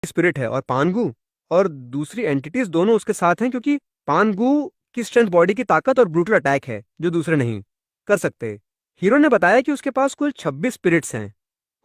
Spirit है और पानगु और दूसरी एंटिटीज दोनों उसके साथ हैं, क्योंकि पानगु की स्ट्रेंथ बॉडी की ताकत और ब्रूटल अटैक है जो दूसरे नहीं कर सकते। हीरो ने बताया कि उसके पास कुल 26 स्पिरिट्स हैं।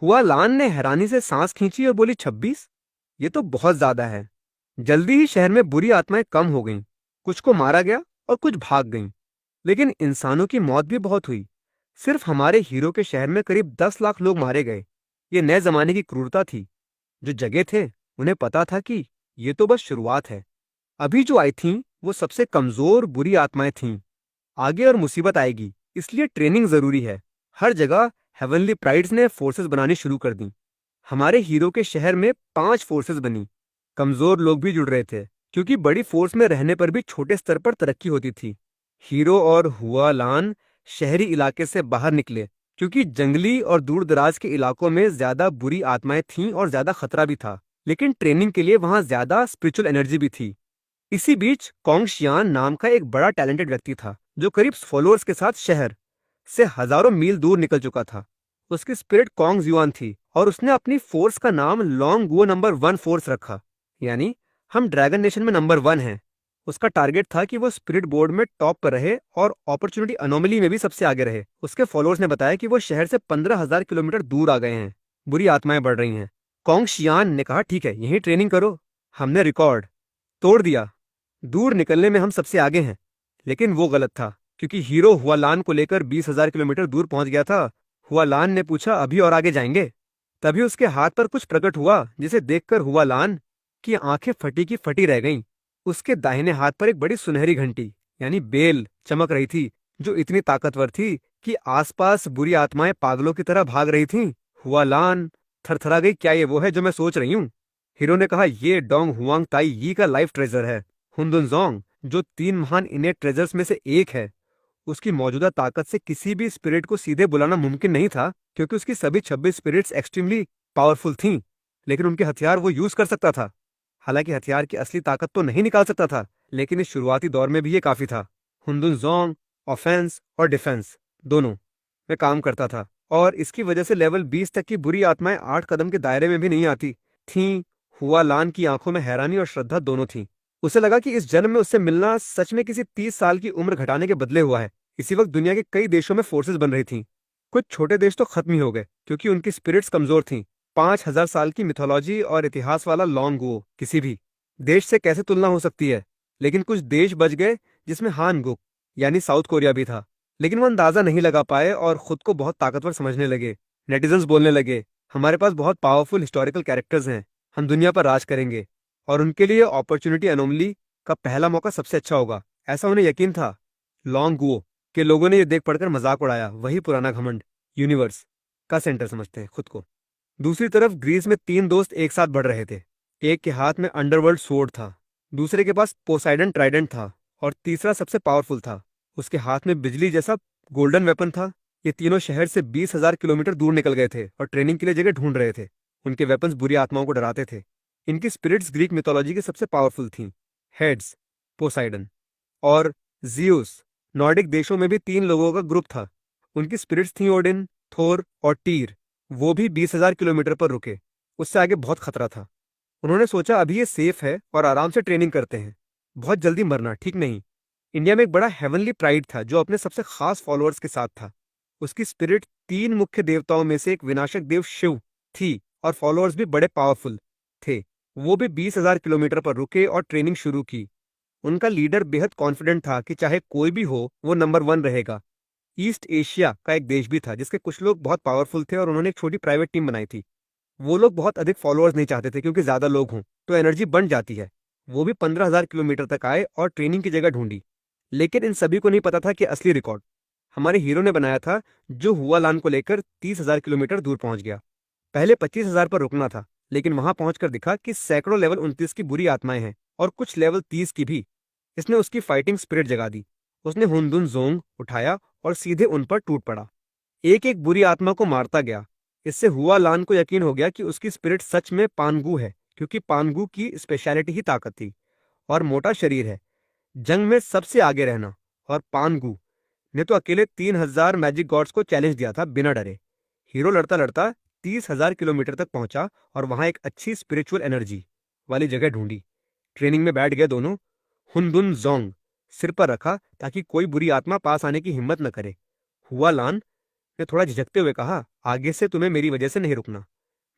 हुआ लान ने हैरानी से सांस खींची और बोली, 26? ये तो बहुत ज्यादा है। जल्दी ही शहर में बुरी आत्माएं कम हो गईं। कुछ को मारा गया और कुछ भाग गईं। लेकिन इंसानों की मौत भी बहुत हुई। सिर्फ हमारे हीरो के शहर में करीब 10 लाख लोग मारे गए। ये नए जमाने की क्रूरता थी। जो जगह थे उन्हें पता था कि ये तो बस शुरुआत है। अभी जो आई थीं वो सबसे कमजोर बुरी आत्माएं थीं। आगे और मुसीबत आएगी, इसलिए ट्रेनिंग जरूरी है। हर जगह हेवनली प्राइड्स ने फोर्सेस बनानी शुरू कर दी। हमारे हीरो के शहर में 5 फोर्सेस बनी। कमजोर लोग भी जुड़ रहे थे, क्योंकि बड़ी फोर्स में रहने पर भी छोटे स्तर पर तरक्की होती थी। हीरो और हुआ लान शहरी इलाके से बाहर निकले, क्योंकि जंगली और दूर दराज के इलाकों में ज्यादा बुरी आत्माएं थीं और ज्यादा खतरा भी था। लेकिन ट्रेनिंग के लिए वहां ज्यादा स्पिरिचुअल एनर्जी भी थी। इसी बीच कॉन्ग शियान नाम का एक बड़ा टैलेंटेड व्यक्ति था, जो करीब फॉलोअर्स के साथ शहर से हजारों मील दूर निकल चुका था। उसकी स्पिरिट कॉन्ग युआन थी और उसने अपनी फोर्स का नाम लॉन्ग गो नंबर 1 फोर्स रखा, यानी हम ड्रैगन नेशन में नंबर 1 हैं। उसका टारगेट था कि वो स्पिरिट बोर्ड में टॉप पर रहे और अपॉर्चुनिटी अनोमली में भी सबसे आगे रहे। उसके फॉलोअर्स ने बताया कि वो शहर से 15,000 किलोमीटर दूर आ गए हैं। बुरी आत्माएं बढ़ रही हैं। कॉन्ग शियान ने कहा, ठीक है, यही ट्रेनिंग करो। हमने रिकॉर्ड तोड़ दिया। दूर निकलने में हम सबसे आगे हैं। लेकिन वो गलत था, क्योंकि हीरो हुआलान को लेकर 20,000 किलोमीटर दूर पहुंच गया था। हुआलान ने पूछा, अभी और आगे जाएंगे? तभी उसके हाथ पर कुछ प्रकट हुआ, जिसे देखकर हुआलान की आंखें फटी की फटी रह गईं। उसके दाहिने हाथ पर एक बड़ी सुनहरी घंटी यानी बेल चमक रही थी, जो इतनी ताकतवर थी कि आसपास बुरी आत्माएं पागलों की तरह भाग रही थीं। हुआलान थरथरा गई, क्या ये वो है जो मैं सोच रही हूँ? हीरो ने कहा, ये डोंग हुआंग ताई यी का लाइफ ट्रेजर है। हुनदुनजोंग, जो 3 महान इनेट ट्रेजर्स में से एक है। उसकी मौजूदा ताकत से किसी भी स्पिरिट को सीधे बुलाना मुमकिन नहीं था, क्योंकि उसकी सभी 26 स्पिरिट्स एक्सट्रीमली पावरफुल थीं। लेकिन उनके हथियार वो यूज कर सकता था। हालांकि हथियार की असली ताकत तो नहीं निकाल सकता था, लेकिन इस शुरुआती दौर में भी ये काफी था। हुनदुनजोंग ऑफेंस और डिफेंस दोनों में काम करता था, और इसकी वजह से लेवल 20 तक की बुरी आत्माएं 8 कदम के दायरे में भी नहीं आती थीं। हुआ लान की आंखों में हैरानी और श्रद्धा दोनों थी। उसे लगा कि इस जन्म में उससे मिलना सच में किसी 30 साल की उम्र घटाने के बदले हुआ है। इसी वक्त दुनिया के कई देशों में फोर्सेस बन रही थीं। कुछ छोटे देश तो खत्म ही हो गए, क्योंकि उनकी स्पिरिट्स कमजोर थीं। 5,000 साल की मिथोलॉजी और इतिहास वाला लॉन्ग गो किसी भी देश से कैसे तुलना हो सकती है? लेकिन कुछ देश बच गए, जिसमें हानगुक यानी साउथ कोरिया भी था। लेकिन वो अंदाजा नहीं लगा पाए और खुद को बहुत ताकतवर समझने लगे। नेटिजन्स बोलने लगे, हमारे पास बहुत पावरफुल हिस्टोरिकल कैरेक्टर्स हैं, हम दुनिया पर राज करेंगे, और उनके लिए अपॉर्चुनिटी अनोमली का पहला मौका सबसे अच्छा होगा, ऐसा उन्हें यकीन था। लॉन्ग गुओ के लोगों ने ये देख पढ़कर मजाक उड़ाया। वही पुराना घमंड, यूनिवर्स का सेंटर समझते हैं खुद को। दूसरी तरफ ग्रीस में 3 दोस्त एक साथ बढ़ रहे थे। एक के हाथ में अंडरवर्ल्ड स्वॉर्ड था, दूसरे के पास पोसाइडन ट्राइडेंट था, और तीसरा सबसे पावरफुल था, उसके हाथ में बिजली जैसा गोल्डन वेपन था। ये तीनों शहर से 20,000 किलोमीटर दूर निकल गए थे और ट्रेनिंग के लिए जगह ढूंढ रहे थे। उनके वेपन्स बुरी आत्माओं को डराते थे। इनकी स्पिरिट्स ग्रीक मिथोलॉजी की सबसे पावरफुल थीं। हेड्स पोसाइडन और जियूस। नॉर्डिक देशों में भी 3 लोगों का ग्रुप था। उनकी स्पिरिट्स थी ओडिन, थोर और टीर। वो भी 20,000 किलोमीटर पर रुके। उससे आगे बहुत खतरा था। उन्होंने सोचा, अभी ये सेफ है और आराम से ट्रेनिंग करते हैं, बहुत जल्दी मरना ठीक नहीं। इंडिया में एक बड़ा हेवनली प्राइड था, जो अपने सबसे खास फॉलोअर्स के साथ था। उसकी स्पिरिट 3 मुख्य देवताओं में से एक विनाशक देव शिव थी, और फॉलोअर्स भी बड़े पावरफुल थे। वो भी 20,000 किलोमीटर पर रुके और ट्रेनिंग शुरू की। उनका लीडर बेहद कॉन्फिडेंट था कि चाहे कोई भी हो, वो नंबर 1 रहेगा। ईस्ट एशिया का एक देश भी था, जिसके कुछ लोग बहुत पावरफुल थे, और उन्होंने एक छोटी प्राइवेट टीम बनाई थी। वो लोग बहुत अधिक फॉलोअर्स नहीं चाहते थे, क्योंकि ज्यादा लोग हों तो एनर्जी बढ़ जाती है। वो भी 15,000 किलोमीटर तक आए और ट्रेनिंग की जगह ढूंढी। लेकिन इन सभी को नहीं पता था कि असली रिकॉर्ड हमारे हीरो ने बनाया था, जो हुआ लान को लेकर 30,000 किलोमीटर दूर पहुंच गया। पहले 25,000 पर रुकना था, लेकिन वहां पहुंचकर दिखा कि सैकड़ों लेवल 29 की बुरी आत्माएं हैं, और कुछ लेवल 30 की भी। इसने उसकी फाइटिंग स्पिरिट जगा दी। उसने हुनदुन जोंग उठाया और सीधे उन पर टूट पड़ा। एक एक बुरी आत्मा को मारता गया। इससे हुआ लान को यकीन हो गया कि उसकी स्पिरिट सच में पानगु है, क्योंकि पानगु की स्पेशलिटी ही ताकत थी और मोटा शरीर है, जंग में सबसे आगे रहना। और पानगु ने तो अकेले 3,000 मैजिक गॉड्स को चैलेंज दिया था बिना डरे। हीरो लड़ता लड़ता 30,000 किलोमीटर तक पहुंचा और वहां एक अच्छी स्पिरिचुअल एनर्जी वाली जगह ढूंढी। ट्रेनिंग में बैठ गए दोनों। हुनदुन जोंग सिर पर रखा ताकि कोई बुरी आत्मा पास आने की हिम्मत न करे। हुआ लान ने थोड़ा झिझकते हुए कहा, आगे से तुम्हें मेरी वजह से नहीं रुकना।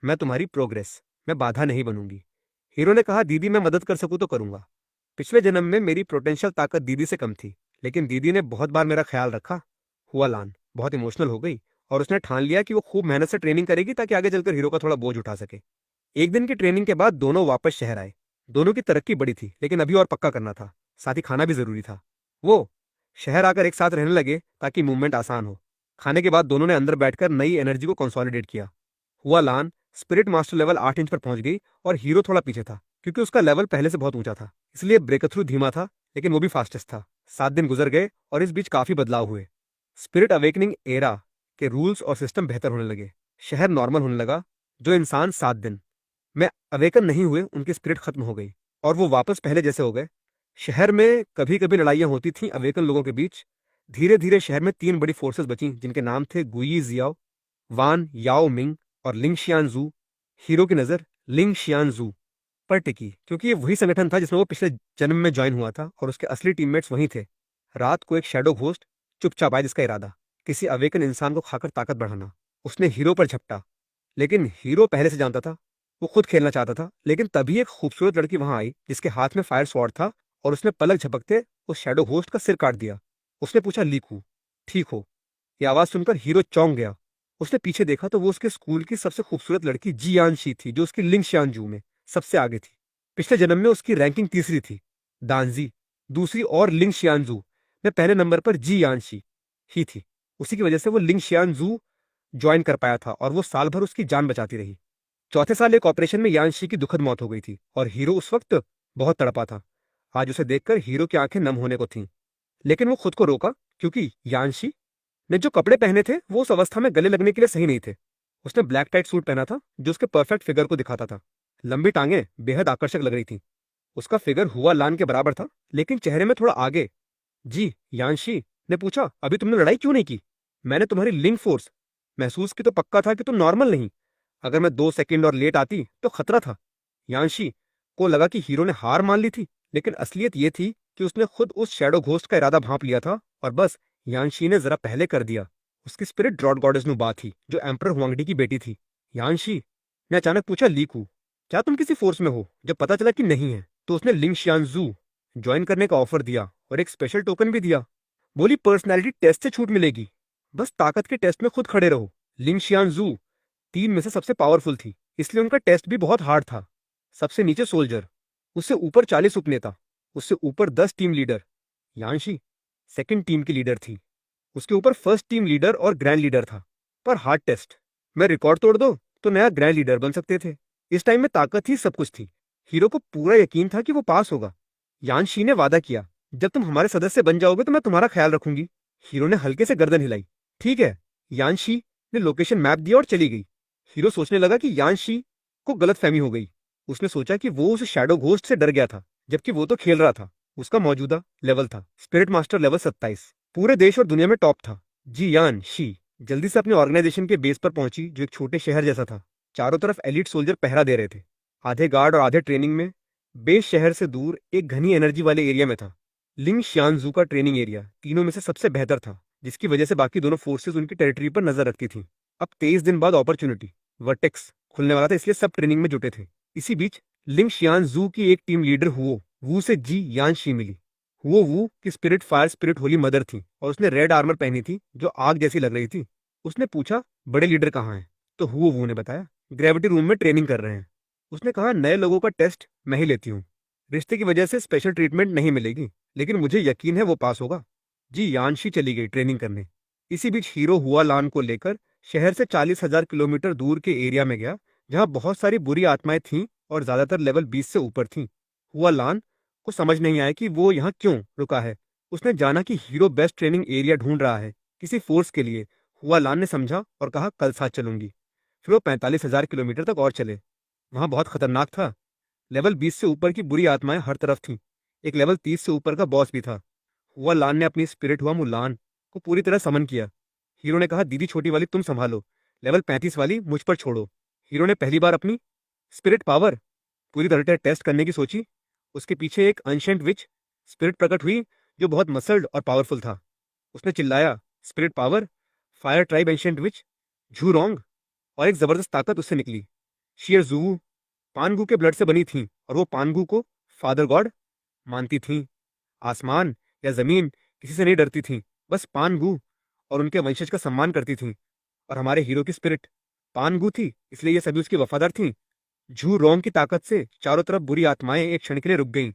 मैं तुम्हारी प्रोग्रेस, मैं बाधा नहीं बनूंगी। हीरो ने कहा, दीदी मैं मदद कर सकूं तो करूंगा। पिछले जन्म में मेरी पोटेंशियल ताकत दीदी से कम थी, लेकिन दीदी ने बहुत बार मेरा ख्याल रखा। हुआ लान बहुत इमोशनल हो गई और उसने ठान लिया कि वो खूब मेहनत से ट्रेनिंग करेगी ताकि आगे चलकर हीरो का थोड़ा बोझ उठा सके। एक दिन की ट्रेनिंग के बाद दोनों वापस शहर आए। दोनों की तरक्की बड़ी थी, लेकिन अभी और पक्का करना था, साथ ही खाना भी जरूरी था। वो शहर आकर एक साथ रहने लगे ताकि मूवमेंट आसान हो। खाने के बाद दोनों ने अंदर बैठकर नई एनर्जी को कंसोलिडेट किया। हुआ लान स्पिरिट मास्टर लेवल 8 इंच पर पहुंच गई और हीरो थोड़ा पीछे था, क्योंकि उसका लेवल पहले से बहुत ऊंचा था, इसलिए ब्रेक थ्रू धीमा था, लेकिन वो भी फास्टेस्ट था। 7 दिन गुजर गए और इस बीच काफी बदलाव हुए। स्पिरिट अवेकनिंग एरा के रूल्स और सिस्टम बेहतर होने लगे। शहर नॉर्मल होने लगा। जो इंसान 7 दिन में अवेकन नहीं हुए उनकी स्पिरिट खत्म हो गई और वो वापस पहले जैसे हो गए। शहर में कभी कभी लड़ाइयां होती थीं अवेकन लोगों के बीच। धीरे धीरे शहर में 3 बड़ी फोर्सेस बची, जिनके नाम थे गुई जियाओ, वान याओ मिंग और लिंग शियानजू। हीरो की नजर लिंग शियानजू पर टिकी, क्योंकि ये वही संगठन था जिसमें वो पिछले जन्म में ज्वाइन हुआ था और उसके असली टीममेट्स वहीं थे। रात को एक शैडो घोस्ट चुपचाप आया, जिसका इरादा किसी अवेकन इंसान को खाकर ताकत बढ़ाना। उसने हीरो पर झपटा, लेकिन हीरो पहले से जानता था, वो खुद खेलना चाहता था। लेकिन तभी एक खूबसूरत लड़की वहां आई जिसके हाथ में फायर स्वॉर्ड था और उसने पलक झपकते उस शैडो होस्ट का सिर काट दिया। उसने पूछा, लीकू ठीक हो? ये आवाज सुनकर हीरो चौंक गया। उसने पीछे देखा तो वो उसके स्कूल की सबसे खूबसूरत लड़की जियानशी थी, जो उसकी लिंग शियानजू में सबसे आगे थी। पिछले जन्म में उसकी रैंकिंग तीसरी थी, दानजी दूसरी और लिंग शियानजू में पहले नंबर पर जियानशी ही थी। उसी की वजह से वो लिंग शियानजू ज्वाइन कर पाया था और वो साल भर उसकी जान बचाती रही। चौथे साल एक ऑपरेशन में यानशी की दुखद मौत हो गई थी और हीरो उस वक्त बहुत तड़पा था। आज उसे देखकर हीरो की आंखें नम होने को थीं, लेकिन वो खुद को रोका, क्योंकि यानशी ने जो कपड़े पहने थे वो उस अवस्था में गले लगने के लिए सही नहीं थे। उसने ब्लैक टाइट सूट पहना था जो उसके परफेक्ट फिगर को दिखाता था। लंबी टांगें बेहद आकर्षक लग रही थी। उसका फिगर हुआ लान के बराबर था, लेकिन चेहरे में थोड़ा आगे। जी, यानशी ने पूछा, अभी तुमने लड़ाई क्यों नहीं की? मैंने तुम्हारी लिंक फोर्स महसूस की तो पक्का था कि तुम नॉर्मल नहीं। अगर मैं 2 सेकंड और लेट आती तो खतरा था। यानशी को लगा कि हीरो ने हार मान ली थी, लेकिन असलियत ये थी कि उसने खुद उस शैडो घोस्ट का इरादा भांप लिया था और बस यानशी ने जरा पहले कर दिया। उसकी स्पिरिट ड्रॉट गॉडेस नुबा थी, जो एम्परर हुआंगडी की बेटी थी। यानशी ने अचानक पूछा, लीकू क्या तुम किसी फोर्स में हो? जब पता चला कि नहीं है तो उसने लिंग शियानजू ज्वाइन करने का ऑफर दिया और एक स्पेशल टोकन भी दिया। बोली, पर्सनैलिटी टेस्ट से छूट मिलेगी, बस ताकत के टेस्ट में खुद खड़े रहो। लिंग शियानजू 3 में से सबसे पावरफुल थी, इसलिए उनका टेस्ट भी बहुत हार्ड था। सबसे नीचे सोल्जर, उससे ऊपर 40 उपनेता, उससे ऊपर 10 टीम लीडर। यानशी सेकंड टीम की लीडर थी, उसके ऊपर फर्स्ट टीम लीडर और ग्रैंड लीडर था। पर हार्ड टेस्ट में रिकॉर्ड तोड़ दो तो नया ग्रैंड लीडर बन सकते थे। इस टाइम में ताकत ही सब कुछ थी। हीरो को पूरा यकीन था कि वो पास होगा। यानशी ने वादा किया, जब तुम हमारे सदस्य बन जाओगे तो मैं तुम्हारा ख्याल रखूंगी। हीरो ने हल्के से गर्दन हिलाई। ठीक है। यानशी ने लोकेशन मैप दिया और चली गई। हीरो सोचने लगा कि यानशी को गलतफहमी हो गई। उसने सोचा कि वो उस शैडो घोस्ट से डर गया था, जबकि वो तो खेल रहा था। उसका मौजूदा लेवल था स्पिरिट मास्टर लेवल 27। पूरे देश और दुनिया में टॉप था। जी यान शी जल्दी से अपने ऑर्गेनाइजेशन के बेस पर पहुंची, जो एक छोटे शहर जैसा था। चारों तरफ एलिट सोल्जर पहरा दे रहे थे, आधे गार्ड और आधे ट्रेनिंग में। बेस शहर से दूर एक घनी एनर्जी वाले एरिया में था। लिंग शियानजू का ट्रेनिंग एरिया तीनों में से सबसे बेहतर था, जिसकी वजह से बाकी दोनों फोर्सेस उनकी टेरिटरी पर नजर रखती थीं। अब 23 दिन बाद अपॉर्चुनिटी वर्टेक्स खुलने वाला था, इसलिए सब ट्रेनिंग में जुटे थे। इसी बीच लिंग शियानजू की एक टीम लीडर हुओ वू से जी यानशी मिली। हुओ वू की spirit fire spirit Holi mother थी और उसने रेड आर्मर पहनी थी जो आग जैसी लग रही थी। उसने पूछा, बड़े लीडर कहाँ हैं? तो हुओ वू ने बताया, ग्रेविटी रूम में ट्रेनिंग कर रहे हैं। उसने कहा, नए लोगों का टेस्ट मैं ही लेती हूँ, रिश्ते की वजह से स्पेशल ट्रीटमेंट नहीं मिलेगी, लेकिन मुझे यकीन है वो पास होगा। जी यानशी चली गई ट्रेनिंग करने। इसी बीच हीरो हुआ लान को लेकर शहर से 40,000 किलोमीटर दूर के एरिया में गया, जहां बहुत सारी बुरी आत्माएं थीं और ज्यादातर लेवल 20 से ऊपर थीं। हुआ लान को समझ नहीं आया कि वो यहाँ क्यों रुका है। उसने जाना कि हीरो बेस्ट ट्रेनिंग एरिया ढूंढ रहा है किसी फोर्स के लिए। हुआ लान ने समझा और कहा, कल साथ चलूंगी। फिर वो 45,000 किलोमीटर तक और चले। वहां बहुत खतरनाक था। लेवल 20 से ऊपर की बुरी आत्माएं हर तरफ थीं। एक लेवल 30 से ऊपर का बॉस भी था। हुआ लान ने अपनी स्पिरिट हुआ मुलान को पूरी तरह समन किया। हीरो ने कहा, दीदी छोटी वाली तुम संभालो, लेवल 35 वाली मुझ पर छोड़ो। हीरो ने पहली बार अपनी स्पिरिट पावर पूरी तरह टेस्ट करने की सोची। उसके पीछे एक अनशेंट विच स्पिरिट प्रकट हुई जो बहुत मसल्ड और पावरफुल था। उसने चिल्लाया, spirit power, fire tribe ancient witch, Zhurong, और एक जबरदस्त ताकत उससे निकली। शियर जूवू पानगू के ब्लड से बनी थी और वो पानगू को फादर गॉड मानती थी। आसमान या जमीन किसी से नहीं डरती थी, बस पानगू और उनके वंशज का सम्मान करती थी। और हमारे हीरो की स्पिरिट पानगू थी, इसलिए ये सभी उसकी वफादार थी। झू रोंग की ताकत से चारों तरफ बुरी आत्माएं एक क्षण के लिए रुक गईं।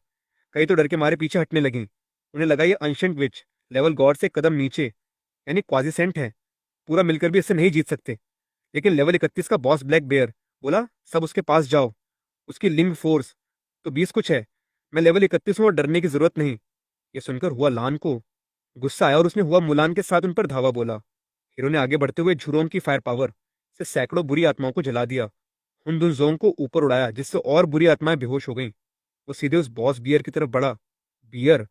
कई तो डर के मारे पीछे हटने लगीं। उन्हें लगा ये अनशंट विच लेवल गॉड से कदम नीचे यानी क्वाजीसेंट है, पूरा मिलकर भी इससे नहीं जीत सकते। लेकिन लेवल 31 का बॉस ब्लैक बेयर बोला, सब उसके पास जाओ। उसकी लिंग फोर्स तो 20 कुछ है। मैं लेवल 31 हूं और डरने की जरूरत नहीं। ये सुनकर हुआ लान को गुस्सा आया और उसने हुआ मुलान के साथ उन पर धावा बोला। हीरो ने आगे बढ़ते हुए झुरोंग की फायर पावर से सैकड़ों बुरी आत्माओं को जला दिया। हुनदुनजोंग को ऊपर उड़ाया जिससे और बुरी आत्माएं बेहोश हो गईं। वो सीधे उस बॉस बियर की तरफ बढ़ा। बियर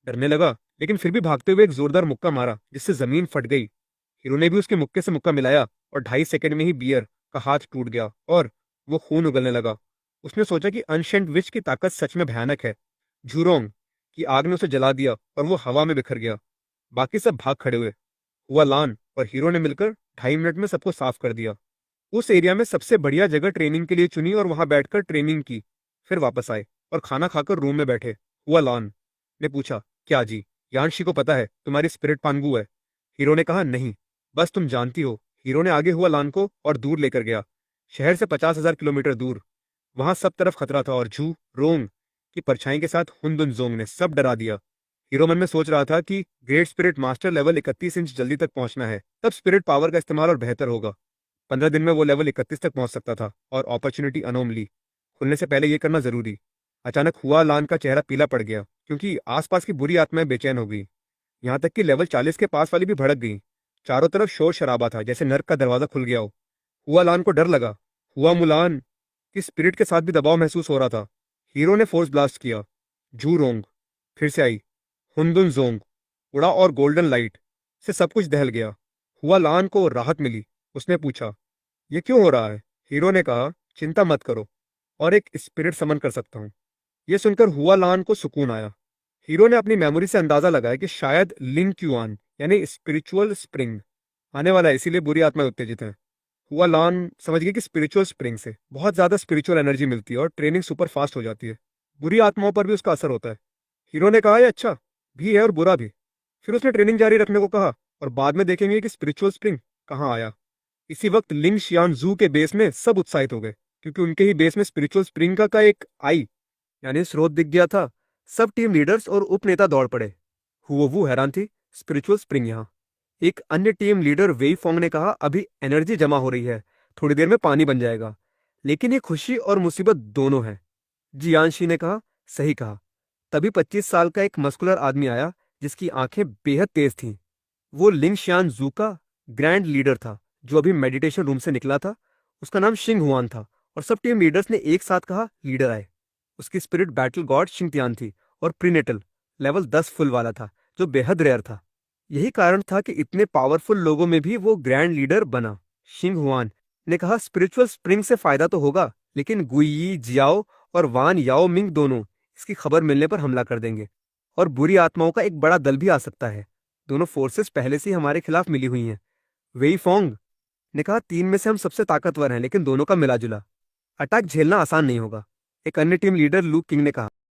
डरने लगा लेकिन फिर भी भागते हुए एक जोरदार मुक्का मारा जिससे जमीन फट गई। हीरो ने भी उसके मुक्के से मुक्का मिलाया और 2.5 सेकंड में ही बियर का हाथ टूट गया और वो खून उगलने लगा। उसने सोचा कि अनशेंट विच की ताकत सच में भयानक है। झूरोंग की आग ने उसे जला दिया और वो हवा में बिखर गया। बाकी सब भाग खड़े हुए। हुआ लान और हीरो ने मिलकर 2.5 मिनट में सबको साफ कर दिया। उस एरिया में सबसे बढ़िया जगह ट्रेनिंग के लिए चुनी और वहां बैठकर ट्रेनिंग की। फिर वापस आए और खाना खाकर रूम में बैठे। हुआ लान ने पूछा, क्या जी यानशी को पता है तुम्हारी स्पिरिट पानगू है? हीरो ने कहा, नहीं, बस तुम जानती हो। हीरो ने आगे हुआ लान को और दूर लेकर गया, शहर से 50,000 किलोमीटर दूर। वहां सब तरफ खतरा था और झू रोंग की परछाई के साथ हुनदुनजोंग ने सब डरा दिया। हीरो मन में सोच रहा था कि great spirit master level 31 inch जल्दी तक पहुंचना है, तब स्पिरिट पावर का इस्तेमाल और बेहतर होगा। 15 दिन में वो लेवल 31 तक पहुंच सकता था और अपॉर्चुनिटी अनोमली खुलने से पहले ये करना जरूरी। अचानक हुआ लान का चेहरा पीला पड़ गया क्योंकि आसपास की बुरी आत्माएं बेचैन हो गई। यहाँ तक कि लेवल 40 के पास वाली भी भड़क गई। चारों तरफ शोर शराबा था जैसे नर्क का दरवाजा खुल गया हो। हुआ लान को डर लगा। हुआ मुलान की स्पिरिट के साथ भी दबाव महसूस हो रहा था। हीरो ने फोर्स ब्लास्ट किया। जू रोंग फिर से आई। हुनदुन जोंग उड़ा और गोल्डन लाइट से सब कुछ दहल गया। हुआ लान को राहत मिली। उसने पूछा, ये क्यों हो रहा है? हीरो ने कहा, चिंता मत करो, और एक स्पिरिट समन कर सकता हूं। यह सुनकर हुआ लान को सुकून आया। हीरो ने अपनी मेमोरी से अंदाजा लगाया कि शायद लिंग क्यूआन यानी स्पिरिचुअल स्प्रिंग आने वाला है, इसीलिए बुरी आत्माएं उत्तेजित हैं। हुआ लान समझ गया कि स्पिरिचुअल स्प्रिंग से बहुत ज्यादा स्पिरिचुअल एनर्जी मिलती है और ट्रेनिंग सुपर फास्ट हो जाती है। बुरी आत्माओं पर भी उसका असर होता है। हीरो ने कहा, यह अच्छा भी है और बुरा भी। फिर उसने ट्रेनिंग जारी रखने को कहा और बाद में देखेंगे कि स्पिरिचुअल स्प्रिंग कहाँ आया। इसी वक्त लिंग शियान जू के बेस में सब उत्साहित हो गए क्योंकि उनके ही बेस में स्पिरिचुअल स्प्रिंग का एक आई यानी स्रोत दिख गया था। सब टीम लीडर्स और उपनेता दौड़ पड़े। हुओवू हैरान थी, स्पिरिचुअल स्प्रिंग यहाँ। एक अन्य टीम लीडर वेई फोंग ने कहा, अभी एनर्जी जमा हो रही है, थोड़ी देर में पानी बन जाएगा। लेकिन ये खुशी और मुसीबत दोनों है, जियांशी ने कहा। सही कहा। तभी 25 साल का एक मस्कुलर आदमी आया जिसकी आंखें बेहद तेज थीं। वो लिंग शियान जू का ग्रैंड लीडर था जो अभी मेडिटेशन रूम से निकला था। उसका नाम शिंग हुआन था और सब टीम लीडर्स ने एक साथ कहा, लीडर आए। उसकी स्पिरिट बैटल गॉड शिंगतियान थी और प्रीनेटल लेवल 10 फुल वाला था जो बेहद रेयर था। यही कारण था कि इतने पावरफुल लोगों में भी वो ग्रैंड लीडर बना। शिंग हुआन ने कहा, स्पिरिचुअल स्प्रिंग से फायदा तो होगा, लेकिन गुई जियाओ और वान याओ मिंग दोनों इसकी खबर मिलने पर हमला कर देंगे और बुरी आत्माओं का एक बड़ा दल भी आ सकता है। दोनों फोर्सेस पहले से ही हमारे खिलाफ मिली हुई हैं। वेई फोंग ने कहा, 3 में से हम सबसे ताकतवर हैं, लेकिन दोनों का मिला जुला अटैक झेलना आसान नहीं होगा। एक अन्य टीम लीडर लू किंग ने कहा,